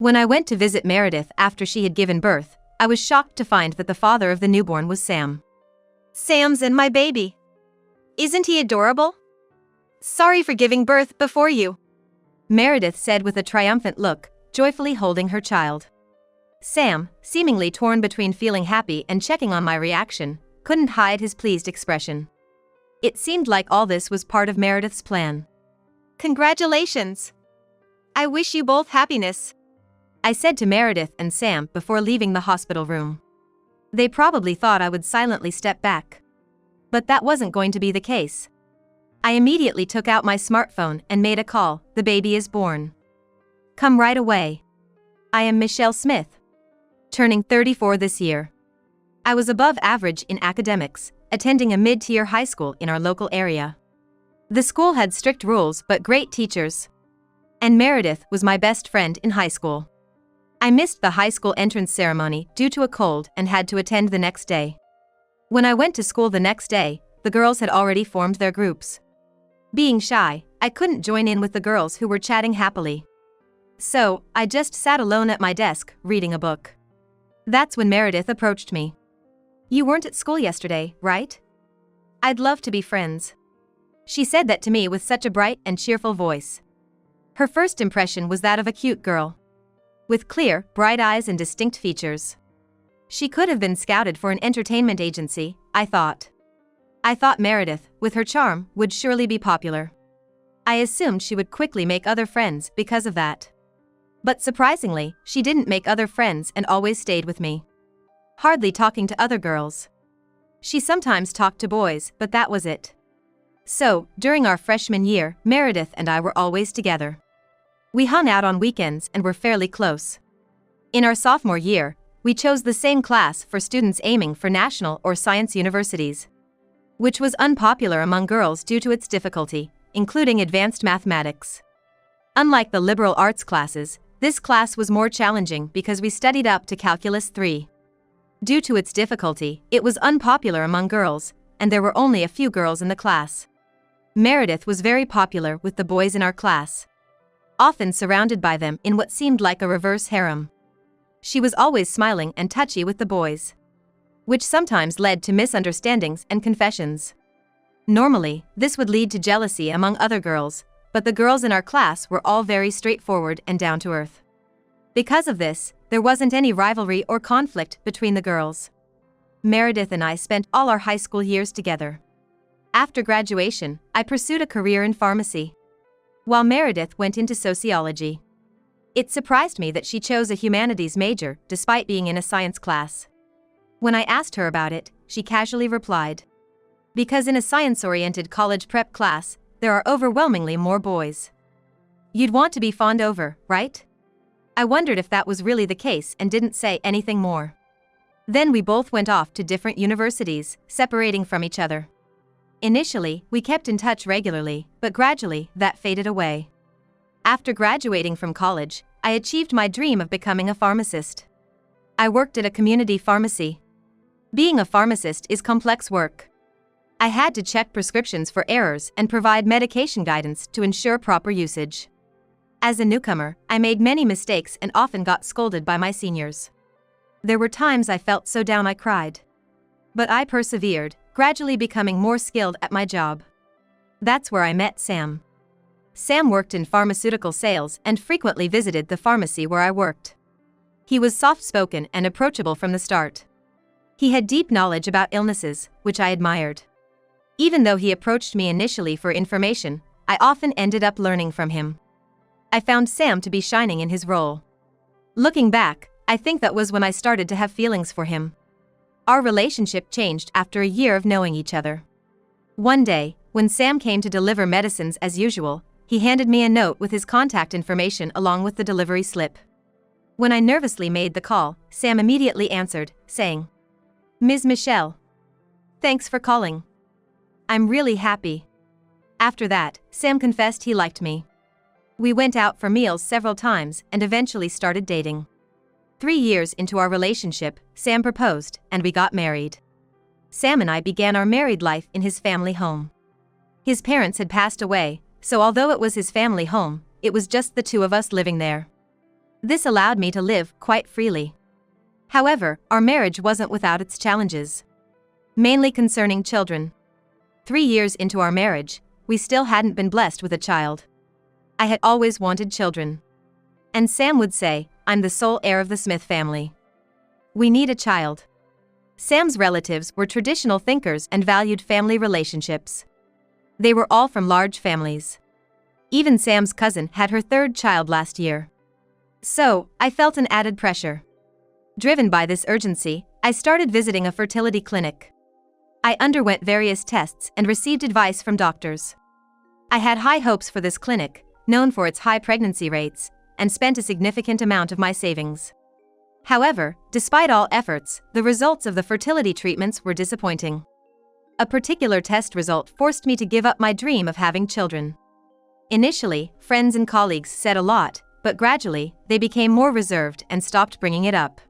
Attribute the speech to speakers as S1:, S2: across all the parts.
S1: When I went to visit Meredith after she had given birth, I was shocked to find that the father of the newborn was Sam.
S2: Sam's and my baby. Isn't he adorable? Sorry for giving birth before you,
S1: Meredith said with a triumphant look, joyfully holding her child. Sam, seemingly torn between feeling happy and checking on my reaction, couldn't hide his pleased expression. It seemed like all this was part of Meredith's plan.
S2: Congratulations. I wish you both happiness,
S1: I said to Meredith and Sam before leaving the hospital room. They probably thought I would silently step back. But that wasn't going to be the case. I immediately took out my smartphone and made a call. The baby is born. Come right away. I am Michelle Smith, turning 34 this year. I was above average in academics, attending a mid-tier high school in our local area. The school had strict rules but great teachers. And Meredith was my best friend in high school. I missed the high school entrance ceremony due to a cold and had to attend the next day. When I went to school the next day, the girls had already formed their groups. Being shy, I couldn't join in with the girls who were chatting happily. So, I just sat alone at my desk, reading a book. That's when Meredith approached me. You weren't at school yesterday, right? I'd love to be friends. She said that to me with such a bright and cheerful voice. Her first impression was that of a cute girl, with clear, bright eyes and distinct features. She could have been scouted for an entertainment agency, I thought. I thought Meredith, with her charm, would surely be popular. I assumed she would quickly make other friends because of that. But surprisingly, she didn't make other friends and always stayed with me, hardly talking to other girls. She sometimes talked to boys, but that was it. So, during our freshman year, Meredith and I were always together. We hung out on weekends and were fairly close. In our sophomore year, we chose the same class for students aiming for national or science universities, which was unpopular among girls due to its difficulty, including advanced mathematics. Unlike the liberal arts classes, this class was more challenging because we studied up to Calculus 3. Due to its difficulty, it was unpopular among girls, and there were only a few girls in the class. Meredith was very popular with the boys in our class, often surrounded by them in what seemed like a reverse harem. She was always smiling and touchy with the boys, which sometimes led to misunderstandings and confessions. Normally, this would lead to jealousy among other girls, but the girls in our class were all very straightforward and down to earth. Because of this, there wasn't any rivalry or conflict between the girls. Meredith and I spent all our high school years together. After graduation, I pursued a career in pharmacy, while Meredith went into sociology. It surprised me that she chose a humanities major despite being in a science class. When I asked her about it, she casually replied, "Because in a science-oriented college prep class, there are overwhelmingly more boys. You'd want to be fawned over, right?" I wondered if that was really the case and didn't say anything more. Then we both went off to different universities, separating from each other. Initially, we kept in touch regularly, but gradually, that faded away. After graduating from college, I achieved my dream of becoming a pharmacist. I worked at a community pharmacy. Being a pharmacist is complex work. I had to check prescriptions for errors and provide medication guidance to ensure proper usage. As a newcomer, I made many mistakes and often got scolded by my seniors. There were times I felt so down I cried. But I persevered, gradually becoming more skilled at my job. That's where I met Sam. Sam worked in pharmaceutical sales and frequently visited the pharmacy where I worked. He was soft-spoken and approachable from the start. He had deep knowledge about illnesses, which I admired. Even though he approached me initially for information, I often ended up learning from him. I found Sam to be shining in his role. Looking back, I think that was when I started to have feelings for him. Our relationship changed after a year of knowing each other. One day, when Sam came to deliver medicines as usual, he handed me a note with his contact information along with the delivery slip. When I nervously made the call, Sam immediately answered, saying, "Ms. Michelle. Thanks for calling. I'm really happy." After that, Sam confessed he liked me. We went out for meals several times and eventually started dating. 3 years into our relationship, Sam proposed, and we got married. Sam and I began our married life in his family home. His parents had passed away, so although it was his family home, it was just the two of us living there. This allowed me to live quite freely. However, our marriage wasn't without its challenges. Mainly concerning children. 3 years into our marriage, we still hadn't been blessed with a child. I had always wanted children. And Sam would say, I'm the sole heir of the Smith family. We need a child. Sam's relatives were traditional thinkers and valued family relationships. They were all from large families. Even Sam's cousin had her 3rd child last year. So, I felt an added pressure. Driven by this urgency, I started visiting a fertility clinic. I underwent various tests and received advice from doctors. I had high hopes for this clinic, known for its high pregnancy rates, and spent a significant amount of my savings. However, despite all efforts, the results of the fertility treatments were disappointing. A particular test result forced me to give up my dream of having children. Initially, friends and colleagues said a lot, but gradually, they became more reserved and stopped bringing it up.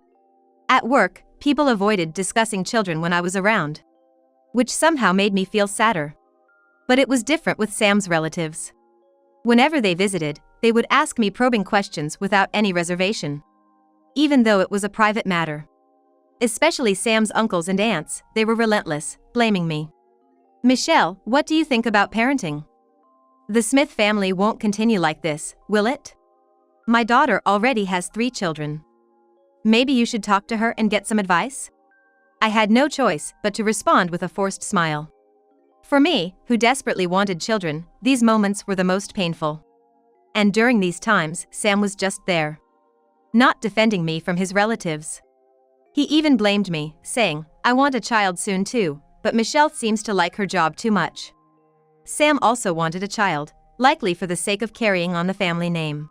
S1: At work, people avoided discussing children when I was around, which somehow made me feel sadder. But it was different with Sam's relatives. Whenever they visited, they would ask me probing questions without any reservation. Even though it was a private matter. Especially Sam's uncles and aunts, they were relentless, blaming me. Michelle, what do you think about parenting? The Smith family won't continue like this, will it? My daughter already has 3 children. Maybe you should talk to her and get some advice? I had no choice but to respond with a forced smile. For me, who desperately wanted children, these moments were the most painful. And during these times, Sam was just there. Not defending me from his relatives. He even blamed me, saying, I want a child soon too, but Michelle seems to like her job too much. Sam also wanted a child, likely for the sake of carrying on the family name.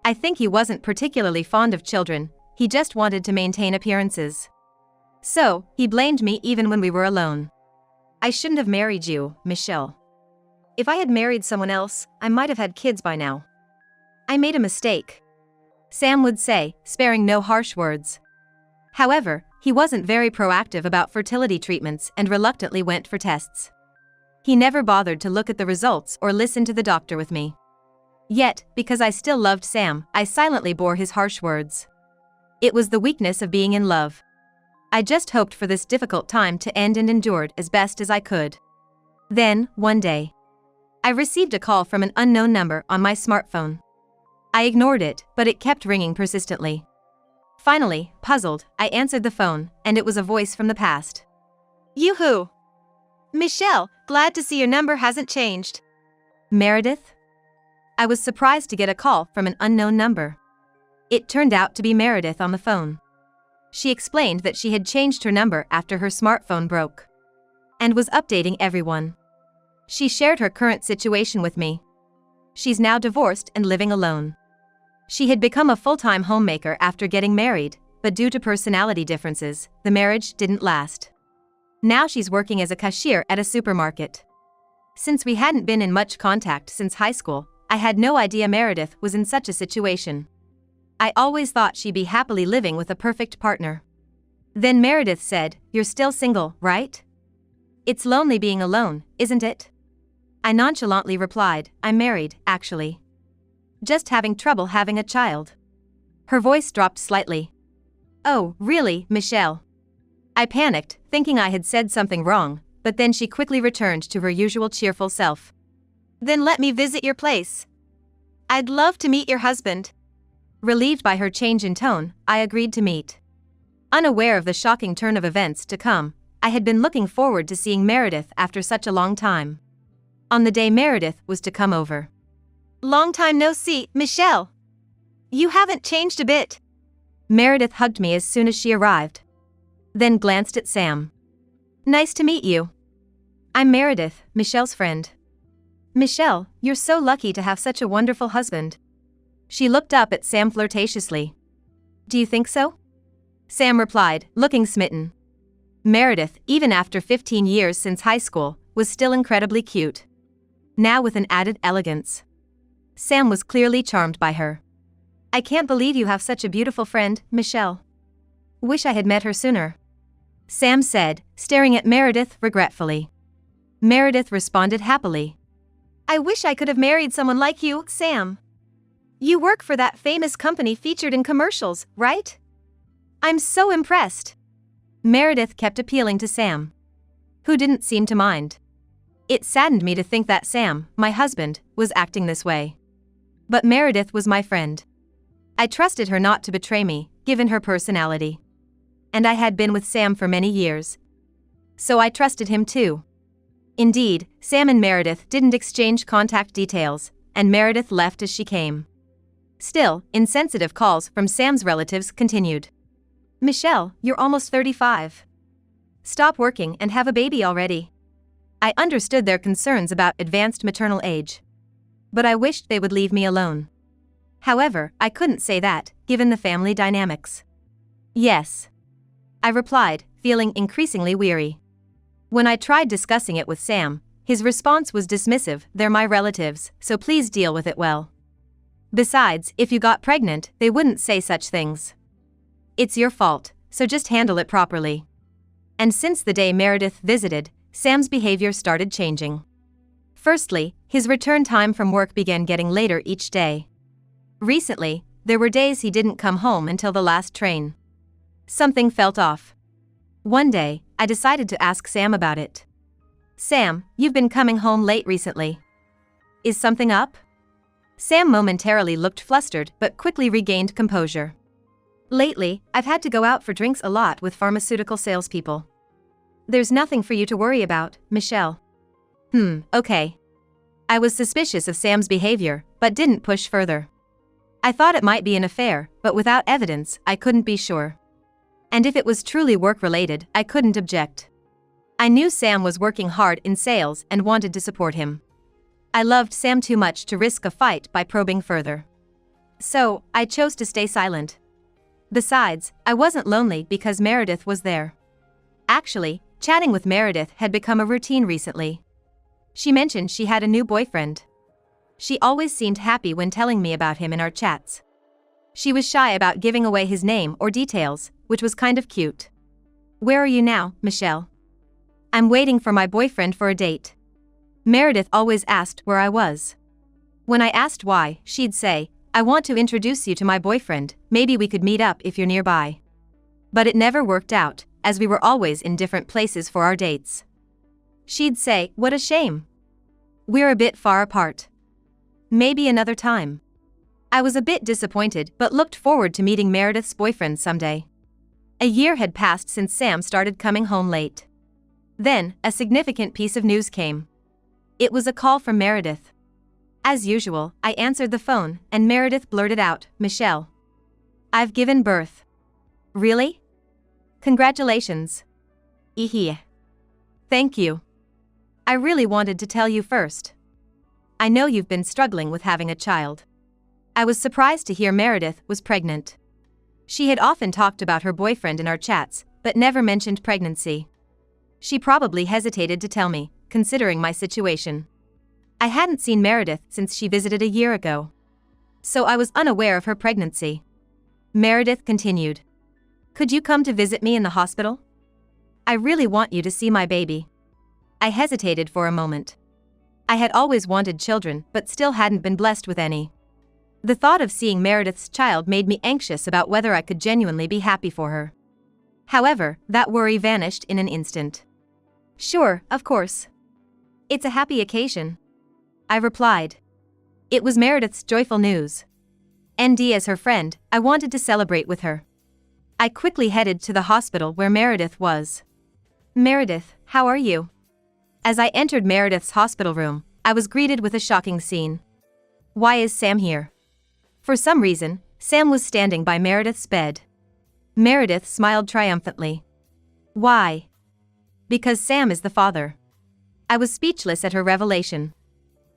S1: I think he wasn't particularly fond of children, he just wanted to maintain appearances. So, he blamed me even when we were alone. I shouldn't have married you, Michelle. If I had married someone else, I might have had kids by now. I made a mistake. Sam would say, sparing no harsh words. However, he wasn't very proactive about fertility treatments and reluctantly went for tests. He never bothered to look at the results or listen to the doctor with me. Yet, because I still loved Sam, I silently bore his harsh words. It was the weakness of being in love. I just hoped for this difficult time to end and endured as best as I could. Then, one day, I received a call from an unknown number on my smartphone. I ignored it, but it kept ringing persistently. Finally, puzzled, I answered the phone, and it was a voice from the past.
S2: Yoo-hoo! Michelle, glad to see your number hasn't changed.
S1: Meredith? I was surprised to get a call from an unknown number. It turned out to be Meredith on the phone. She explained that she had changed her number after her smartphone broke. And was updating everyone. She shared her current situation with me. She's now divorced and living alone. She had become a full-time homemaker after getting married, but due to personality differences, the marriage didn't last. Now she's working as a cashier at a supermarket. Since we hadn't been in much contact since high school, I had no idea Meredith was in such a situation. I always thought she'd be happily living with a perfect partner. Then Meredith said, "You're still single, right? It's lonely being alone, isn't it?" I nonchalantly replied, "I'm married, actually. Just having trouble having a child." Her voice dropped slightly. "Oh, really, Michelle?" I panicked, thinking I had said something wrong, but then she quickly returned to her usual cheerful self.
S2: "Then let me visit your place. I'd love to meet your husband."
S1: Relieved by her change in tone, I agreed to meet. Unaware of the shocking turn of events to come, I had been looking forward to seeing Meredith after such a long time. On the day Meredith was to come over.
S2: "Long time no see, Michelle. You haven't changed a bit."
S1: Meredith hugged me as soon as she arrived. Then glanced at Sam. "Nice to meet you. I'm Meredith, Michelle's friend." "Michelle, you're so lucky to have such a wonderful husband." She looked up at Sam flirtatiously. "Do you think so?" Sam replied, looking smitten. Meredith, even after 15 years since high school, was still incredibly cute. Now with an added elegance. Sam was clearly charmed by her. "I can't believe you have such a beautiful friend, Michelle. Wish I had met her sooner," Sam said, staring at Meredith regretfully. Meredith responded happily.
S2: "I wish I could have married someone like you, Sam. You work for that famous company featured in commercials, right? I'm so impressed.
S1: Meredith kept appealing to Sam, who didn't seem to mind. It saddened me to think that Sam, my husband, was acting this way. But Meredith was my friend. I trusted her not to betray me, given her personality. And I had been with Sam for many years. So I trusted him too. Indeed, Sam and Meredith didn't exchange contact details, and Meredith left as she came. Still, insensitive calls from Sam's relatives continued. Michelle, you're almost 35. Stop working and have a baby already. I understood their concerns about advanced maternal age. But I wished they would leave me alone. However, I couldn't say that, given the family dynamics. Yes, I replied, feeling increasingly weary. When I tried discussing it with Sam, his response was dismissive. They're my relatives, so please deal with it well. Besides, if you got pregnant, they wouldn't say such things. It's your fault, so just handle it properly. And since the day Meredith visited, Sam's behavior started changing. Firstly, his return time from work began getting later each day. Recently, there were days he didn't come home until the last train. Something felt off. One day, I decided to ask Sam about it. Sam, you've been coming home late recently. Is something up? Sam momentarily looked flustered but quickly regained composure. Lately, I've had to go out for drinks a lot with pharmaceutical salespeople. There's nothing for you to worry about, Michelle. Okay. I was suspicious of Sam's behavior, but didn't push further. I thought it might be an affair, but without evidence, I couldn't be sure. And if it was truly work-related, I couldn't object. I knew Sam was working hard in sales and wanted to support him. I loved Sam too much to risk a fight by probing further. So, I chose to stay silent. Besides, I wasn't lonely because Meredith was there. Actually, chatting with Meredith had become a routine recently. She mentioned she had a new boyfriend. She always seemed happy when telling me about him in our chats. She was shy about giving away his name or details, which was kind of cute. Where are you now, Michelle? I'm waiting for my boyfriend for a date. Meredith always asked where I was. When I asked why, she'd say, I want to introduce you to my boyfriend, maybe we could meet up if you're nearby. But it never worked out, as we were always in different places for our dates. She'd say, what a shame. We're a bit far apart. Maybe another time. I was a bit disappointed but looked forward to meeting Meredith's boyfriend someday. A year had passed since Sam started coming home late. Then, a significant piece of news came. It was a call from Meredith. As usual, I answered the phone, and Meredith blurted out, Michelle. I've given birth. Really? Congratulations. Ehe. Thank you. I really wanted to tell you first. I know you've been struggling with having a child. I was surprised to hear Meredith was pregnant. She had often talked about her boyfriend in our chats, but never mentioned pregnancy. She probably hesitated to tell me, considering my situation. I hadn't seen Meredith since she visited a year ago. So I was unaware of her pregnancy. Meredith continued. Could you come to visit me in the hospital? I really want you to see my baby. I hesitated for a moment. I had always wanted children but still hadn't been blessed with any. The thought of seeing Meredith's child made me anxious about whether I could genuinely be happy for her. However, that worry vanished in an instant. Sure, of course. It's a happy occasion. I replied. It was Meredith's joyful news. ND as her friend, I wanted to celebrate with her. I quickly headed to the hospital where Meredith was. Meredith, how are you? As I entered Meredith's hospital room, I was greeted with a shocking scene. Why is Sam here? For some reason, Sam was standing by Meredith's bed. Meredith smiled triumphantly. Why? Because Sam is the father. I was speechless at her revelation.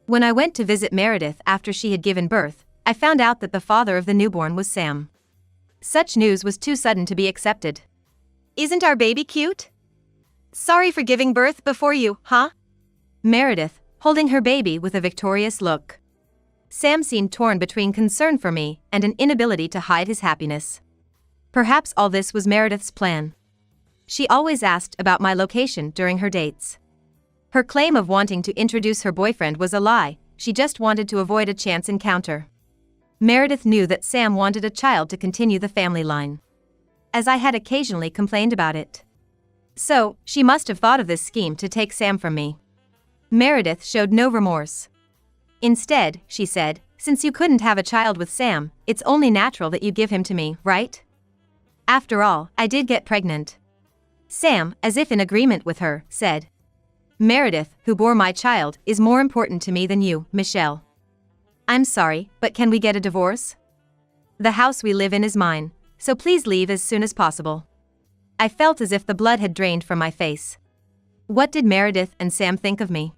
S1: When I went to visit Meredith after she had given birth, I found out that the father of the newborn was Sam. Such news was too sudden to be accepted.
S2: Isn't our baby cute? Sorry for giving birth before you, huh?
S1: Meredith, holding her baby with a victorious look. Sam seemed torn between concern for me and an inability to hide his happiness. Perhaps all this was Meredith's plan. She always asked about my location during her dates. Her claim of wanting to introduce her boyfriend was a lie, she just wanted to avoid a chance encounter. Meredith knew that Sam wanted a child to continue the family line, as I had occasionally complained about it. So, she must have thought of this scheme to take Sam from me. Meredith showed no remorse. Instead, she said, since you couldn't have a child with Sam, it's only natural that you give him to me, right? After all, I did get pregnant. Sam, as if in agreement with her, said, Meredith, who bore my child, is more important to me than you, Michelle. I'm sorry, but can we get a divorce? The house we live in is mine, so please leave as soon as possible. I felt as if the blood had drained from my face. What did Meredith and Sam think of me?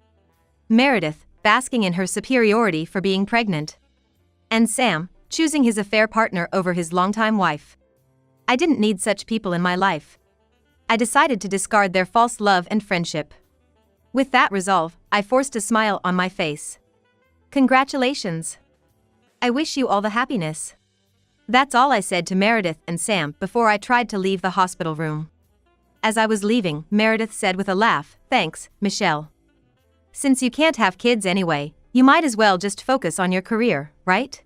S1: Meredith, basking in her superiority for being pregnant. And Sam, choosing his affair partner over his longtime wife. I didn't need such people in my life. I decided to discard their false love and friendship. With that resolve, I forced a smile on my face. Congratulations. I wish you all the happiness. That's all I said to Meredith and Sam before I tried to leave the hospital room. As I was leaving, Meredith said with a laugh, thanks, Michelle. Since you can't have kids anyway, you might as well just focus on your career, right?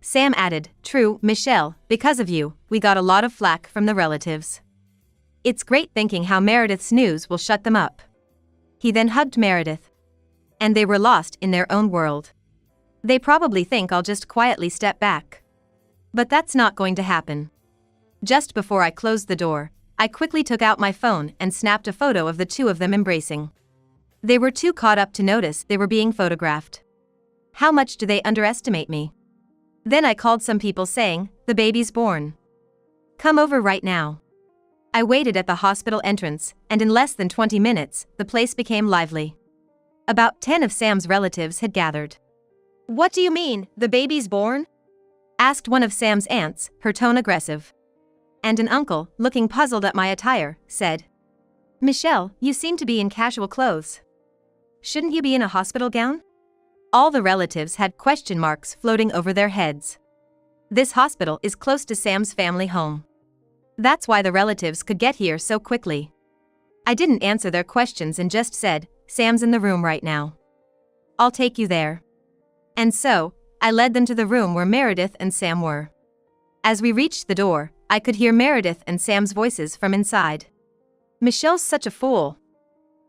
S1: Sam added, true, Michelle, because of you, we got a lot of flack from the relatives. It's great thinking how Meredith's news will shut them up. He then hugged Meredith. And they were lost in their own world. They probably think I'll just quietly step back. But that's not going to happen. Just before I closed the door, I quickly took out my phone and snapped a photo of the two of them embracing. They were too caught up to notice they were being photographed. How much do they underestimate me? Then I called some people saying, the baby's born. Come over right now. I waited at the hospital entrance, and in less than 20 minutes, the place became lively. About 10 of Sam's relatives had gathered.
S2: What do you mean, the baby's born?
S1: Asked one of Sam's aunts, her tone aggressive. And an uncle, looking puzzled at my attire, said, Michelle, you seem to be in casual clothes. Shouldn't you be in a hospital gown? All the relatives had question marks floating over their heads. This hospital is close to Sam's family home. That's why the relatives could get here so quickly. I didn't answer their questions and just said, Sam's in the room right now. I'll take you there. And so, I led them to the room where Meredith and Sam were. As we reached the door, I could hear Meredith and Sam's voices from inside. Michelle's such a fool.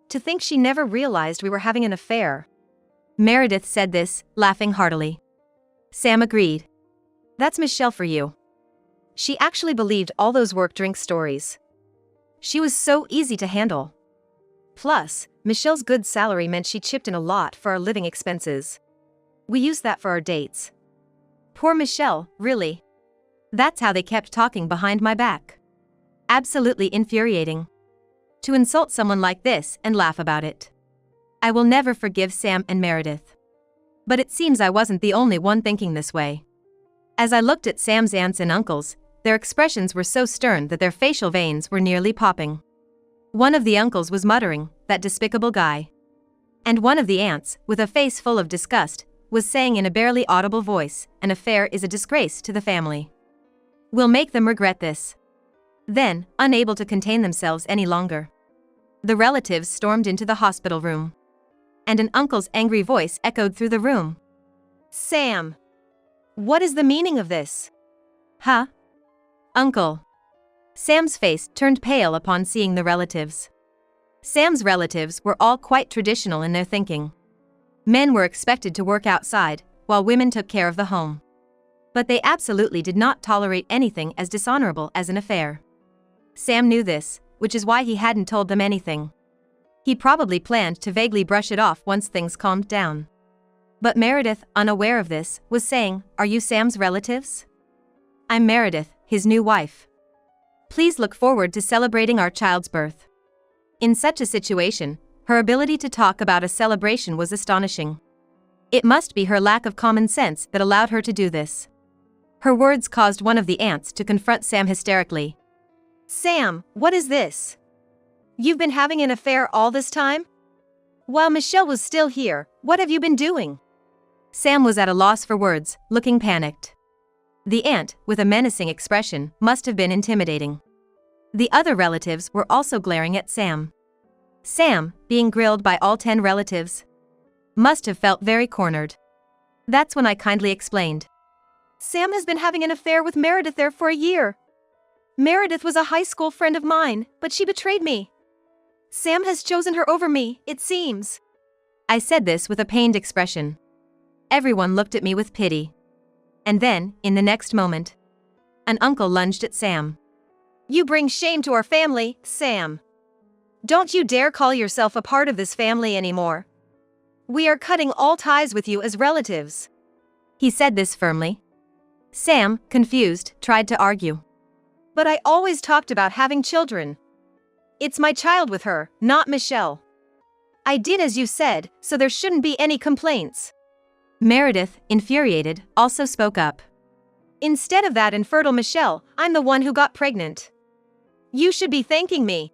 S1: To think she never realized we were having an affair. Meredith said this, laughing heartily. Sam agreed. That's Michelle for you. She actually believed all those work drink stories. She was so easy to handle. Plus, Michelle's good salary meant she chipped in a lot for our living expenses. We used that for our dates. Poor Michelle, really. That's how they kept talking behind my back. Absolutely infuriating. To insult someone like this and laugh about it. I will never forgive Sam and Meredith. But it seems I wasn't the only one thinking this way. As I looked at Sam's aunts and uncles, their expressions were so stern that their facial veins were nearly popping. One of the uncles was muttering, that despicable guy. And one of the aunts, with a face full of disgust, was saying in a barely audible voice, an affair is a disgrace to the family. We'll make them regret this. Then, unable to contain themselves any longer, the relatives stormed into the hospital room. And an uncle's angry voice echoed through the room.
S2: Sam! What is the meaning of this?
S1: Huh? Uncle. Sam's face turned pale upon seeing the relatives. Sam's relatives were all quite traditional in their thinking. Men were expected to work outside, while women took care of the home. But they absolutely did not tolerate anything as dishonorable as an affair. Sam knew this, which is why he hadn't told them anything. He probably planned to vaguely brush it off once things calmed down. But Meredith, unaware of this, was saying, Are you Sam's relatives? I'm Meredith, his new wife. Please look forward to celebrating our child's birth. In such a situation, her ability to talk about a celebration was astonishing. It must be her lack of common sense that allowed her to do this. Her words caused one of the aunts to confront Sam hysterically.
S2: Sam, what is this? You've been having an affair all this time? While Michelle was still here, what have you been doing?
S1: Sam was at a loss for words, looking panicked. The aunt, with a menacing expression, must have been intimidating. The other relatives were also glaring at Sam. Sam, being grilled by all 10 relatives, must have felt very cornered. That's when I kindly explained.
S2: Sam has been having an affair with Meredith there for a year. Meredith was a high school friend of mine, but she betrayed me. Sam has chosen her over me, it seems.
S1: I said this with a pained expression. Everyone looked at me with pity. And then, in the next moment, an uncle lunged at Sam.
S2: You bring shame to our family, Sam. Don't you dare call yourself a part of this family anymore. We are cutting all ties with you as relatives.
S1: He said this firmly. Sam, confused, tried to argue.
S2: But I always talked about having children. It's my child with her, not Michelle. I did as you said, so there shouldn't be any complaints.
S1: Meredith, infuriated, also spoke up.
S2: Instead of that infertile Michelle, I'm the one who got pregnant. You should be thanking me.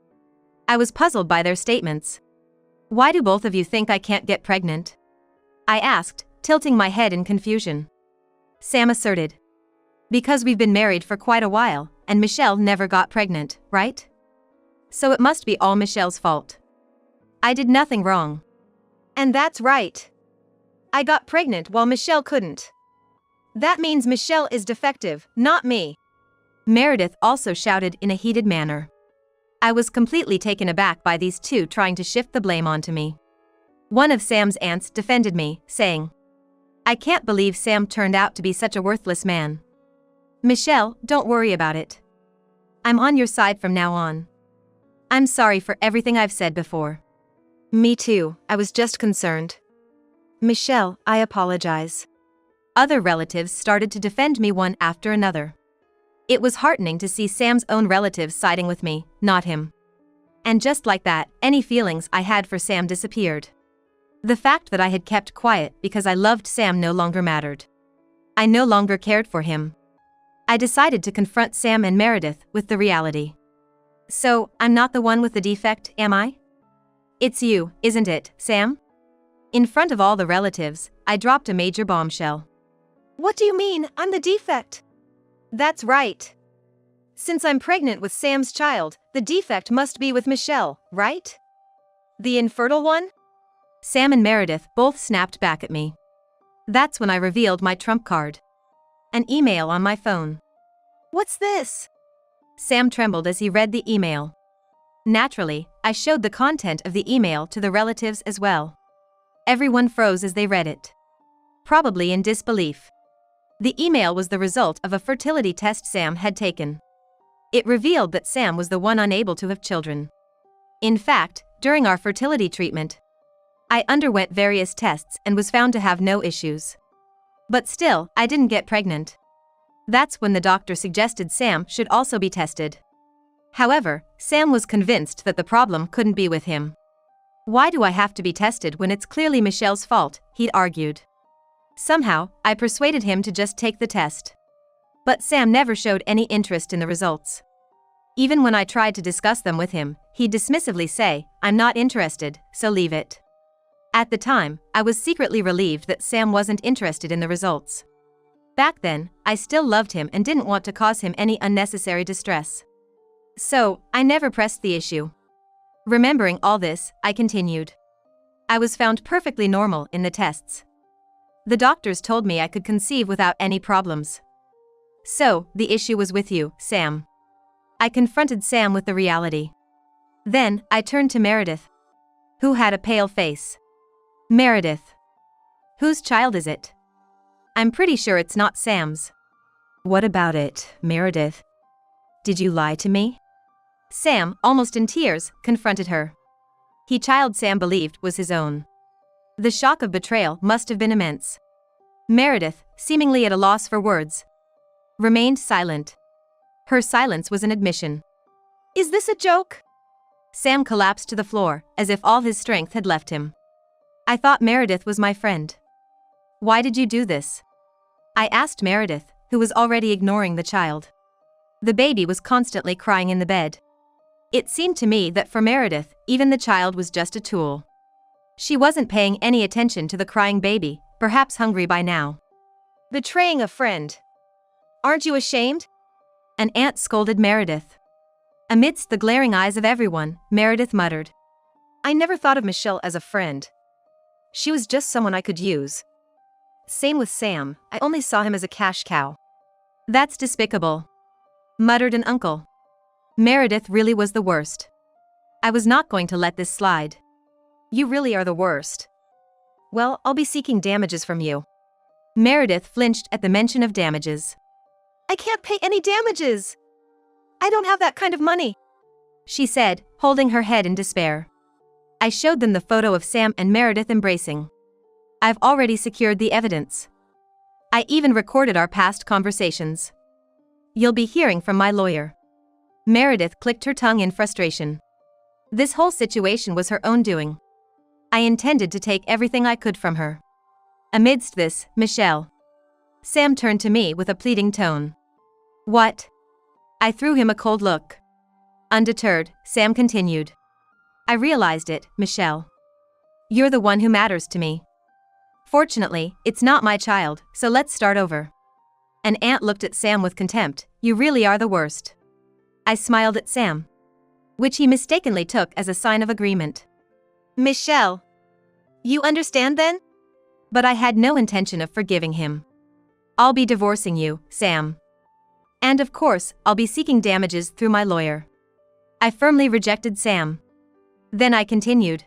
S1: I was puzzled by their statements. Why do both of you think I can't get pregnant? I asked, tilting my head in confusion. Sam asserted. Because we've been married for quite a while, and Michelle never got pregnant, right? So it must be all Michelle's fault. I did nothing wrong.
S2: And that's right. I got pregnant while Michelle couldn't. That means Michelle is defective, not me.
S1: Meredith also shouted in a heated manner. I was completely taken aback by these two trying to shift the blame onto me. One of Sam's aunts defended me, saying, I can't believe Sam turned out to be such a worthless man. Michelle, don't worry about it. I'm on your side from now on. I'm sorry for everything I've said before.
S2: Me too, I was just concerned. Michelle, I apologize.
S1: Other relatives started to defend me one after another. It was heartening to see Sam's own relatives siding with me, not him. And just like that, any feelings I had for Sam disappeared. The fact that I had kept quiet because I loved Sam no longer mattered. I no longer cared for him. I decided to confront Sam and Meredith with the reality. So, I'm not the one with the defect, am I? It's you, isn't it, Sam? In front of all the relatives, I dropped a major bombshell.
S2: What do you mean, I'm the defect? That's right. Since I'm pregnant with Sam's child, the defect must be with Michelle, right? The infertile one?
S1: Sam and Meredith both snapped back at me. That's when I revealed my trump card. An email on my phone.
S2: What's this?
S1: Sam trembled as he read the email. Naturally, I showed the content of the email to the relatives as well. Everyone froze as they read it. Probably in disbelief. The email was the result of a fertility test Sam had taken. It revealed that Sam was the one unable to have children. In fact, during our fertility treatment, I underwent various tests and was found to have no issues. But still, I didn't get pregnant. That's when the doctor suggested Sam should also be tested. However, Sam was convinced that the problem couldn't be with him. Why do I have to be tested when it's clearly Michelle's fault, he'd argued. Somehow, I persuaded him to just take the test. But Sam never showed any interest in the results. Even when I tried to discuss them with him, he'd dismissively say, I'm not interested, so leave it. At the time, I was secretly relieved that Sam wasn't interested in the results. Back then, I still loved him and didn't want to cause him any unnecessary distress. So, I never pressed the issue. Remembering all this, I continued. I was found perfectly normal in the tests. The doctors told me I could conceive without any problems. So, the issue was with you, Sam. I confronted Sam with the reality. Then, I turned to Meredith, who had a pale face. Meredith. Whose child is it? I'm pretty sure it's not Sam's. What about it, Meredith? Did you lie to me? Sam, almost in tears, confronted her. The child Sam believed was his own. The shock of betrayal must have been immense. Meredith, seemingly at a loss for words, remained silent. Her silence was an admission.
S2: Is this a joke?
S1: Sam collapsed to the floor, as if all his strength had left him. I thought Meredith was my friend. Why did you do this? I asked Meredith, who was already ignoring the child. The baby was constantly crying in the bed. It seemed to me that for Meredith, even the child was just a tool. She wasn't paying any attention to the crying baby, perhaps hungry by now.
S2: Betraying a friend. Aren't you ashamed?
S1: An aunt scolded Meredith. Amidst the glaring eyes of everyone, Meredith muttered.
S2: I never thought of Michelle as a friend. She was just someone I could use. Same with Sam, I only saw him as a cash cow.
S1: That's despicable, muttered an uncle. Meredith really was the worst. I was not going to let this slide.
S2: You really are the worst. Well, I'll be seeking damages from you.
S1: Meredith flinched at the mention of damages.
S2: I can't pay any damages. I don't have that kind of money,
S1: she said, holding her head in despair. I showed them the photo of Sam and Meredith embracing. I've already secured the evidence. I even recorded our past conversations. You'll be hearing from my lawyer. Meredith clicked her tongue in frustration. This whole situation was her own doing. I intended to take everything I could from her. Amidst this, Michelle. Sam turned to me with a pleading tone. What? I threw him a cold look. Undeterred, Sam continued. I realized it, Michelle. You're the one who matters to me. Fortunately, it's not my child, so let's start over. An aunt looked at Sam with contempt. You really are the worst. I smiled at Sam, which he mistakenly took as a sign of agreement.
S2: Michelle. You understand then?
S1: But I had no intention of forgiving him. I'll be divorcing you, Sam. And of course, I'll be seeking damages through my lawyer. I firmly rejected Sam. Then I continued.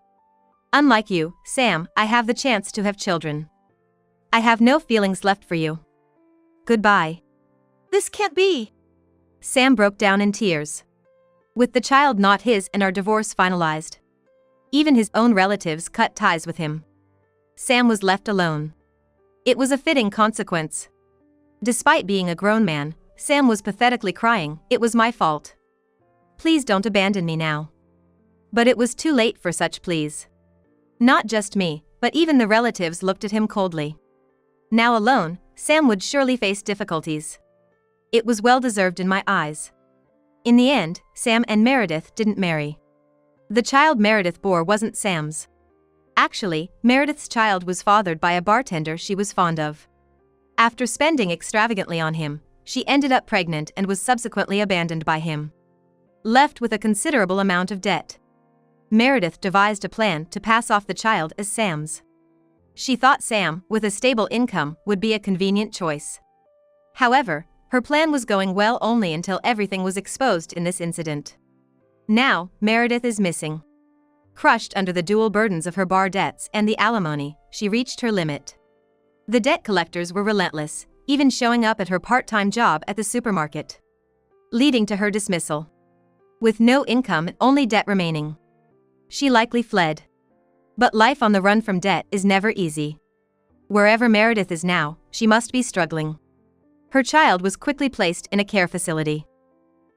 S1: Unlike you, Sam, I have the chance to have children. I have no feelings left for you. Goodbye.
S2: This can't be.
S1: Sam broke down in tears. With the child not his and our divorce finalized, even his own relatives cut ties with him. Sam was left alone. It was a fitting consequence. Despite being a grown man, Sam was pathetically crying. It was my fault. Please don't abandon me now. But it was too late for such pleas. Not just me, but even the relatives looked at him coldly. Now alone, Sam would surely face difficulties. It was well deserved in my eyes. In the end, Sam and Meredith didn't marry. The child Meredith bore wasn't Sam's. Actually, Meredith's child was fathered by a bartender she was fond of. After spending extravagantly on him, she ended up pregnant and was subsequently abandoned by him. Left with a considerable amount of debt, Meredith devised a plan to pass off the child as Sam's. She thought Sam, with a stable income, would be a convenient choice. However, her plan was going well only until everything was exposed in this incident. Now, Meredith is missing. Crushed under the dual burdens of her bar debts and the alimony, she reached her limit. The debt collectors were relentless, even showing up at her part-time job at the supermarket, leading to her dismissal. With no income and only debt remaining, she likely fled. But life on the run from debt is never easy. Wherever Meredith is now, she must be struggling. Her child was quickly placed in a care facility.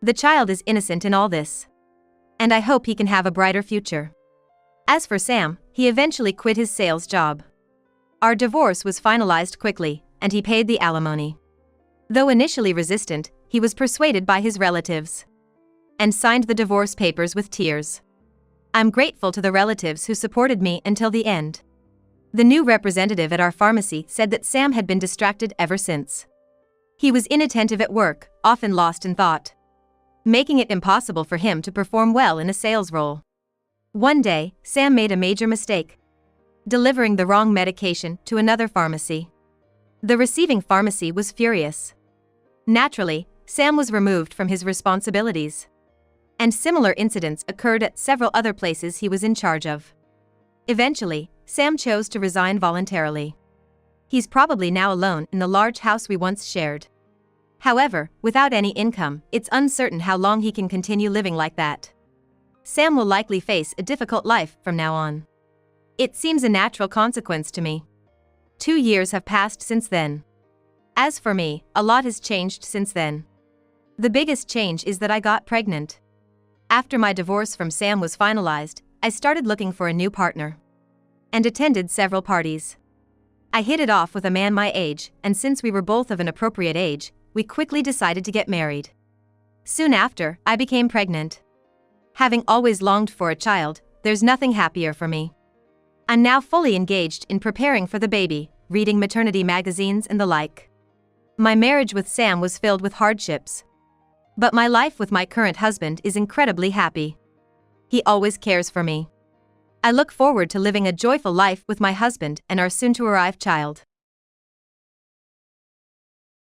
S1: The child is innocent in all this, and I hope he can have a brighter future. As for Sam, he eventually quit his sales job. Our divorce was finalized quickly, and he paid the alimony. Though initially resistant, he was persuaded by his relatives and signed the divorce papers with tears. I'm grateful to the relatives who supported me until the end. The new representative at our pharmacy said that Sam had been distracted ever since. He was inattentive at work, often lost in thought, making it impossible for him to perform well in a sales role. One day, Sam made a major mistake, delivering the wrong medication to another pharmacy. The receiving pharmacy was furious. Naturally, Sam was removed from his responsibilities, and similar incidents occurred at several other places he was in charge of. Eventually, Sam chose to resign voluntarily. He's probably now alone in the large house we once shared. However, without any income, it's uncertain how long he can continue living like that. Sam will likely face a difficult life from now on. It seems a natural consequence to me. 2 years have passed since then. As for me, a lot has changed since then. The biggest change is that I got pregnant. After my divorce from Sam was finalized, I started looking for a new partner and attended several parties. I hit it off with a man my age, and since we were both of an appropriate age, we quickly decided to get married. Soon after, I became pregnant. Having always longed for a child, there's nothing happier for me. I'm now fully engaged in preparing for the baby, reading maternity magazines and the like. My marriage with Sam was filled with hardships, but my life with my current husband is incredibly happy. He always cares for me. I look forward to living a joyful life with my husband and our soon-to-arrive child.